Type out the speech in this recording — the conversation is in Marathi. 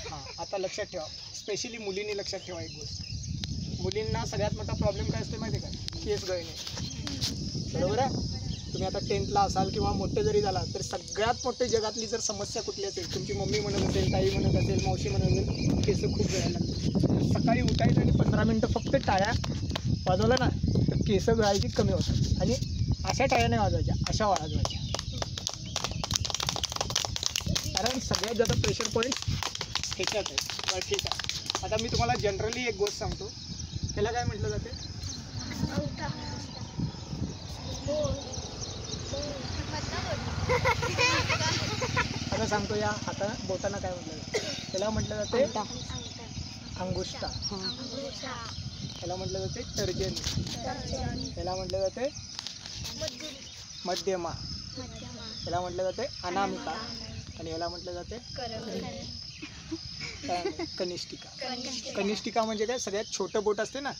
हां, आता लक्षात ठेवा, स्पेशली मुलींनी लक्षात ठेवा एक गोष्ट. मुलींना सगळ्यात मोठा प्रॉब्लेम काय असते माहिती आहे का? केस गळणे. बरोबर आहे? तुम्ही आता 10th असाल किंवा मोठे जरी झाला तर सगळ्यात मोठी जगातली जर समस्या कुठली असेल, तुमची मम्मी म्हणत असेल, ताई म्हणत असेल, मावशी म्हणत असेल, केस खूप गळायला लागतात. सकाळी उठायचं आणि 15 मिनटं फक्त टाळ्या वाजवल्या ना तर केस गळायची कमी होतात. आणि अशा टाळ्या नाही वाजवायच्या, अशा वाजवायच्या. कारण सगळ्यात जास्त प्रेशर पॉईंट ह्याच्यात आहे. बरं ठीक आहे, आता मी तुम्हाला जनरली एक गोष्ट सांगतो. त्याला काय म्हटलं जाते? आता सांगतो, या हाता बोटांना काय म्हटलं जातं? त्याला म्हटलं जाते अंगुष्ठा. त्याला म्हटलं जाते तर्जनी. त्याला म्हटलं जाते मध्यमा. त्याला म्हटलं जाते अनामिका. आणि याला म्हटलं जाते कनिष्ठिका. कनिष्ठिका म्हणजे काय? सगळ्यात छोटं बोट असते ना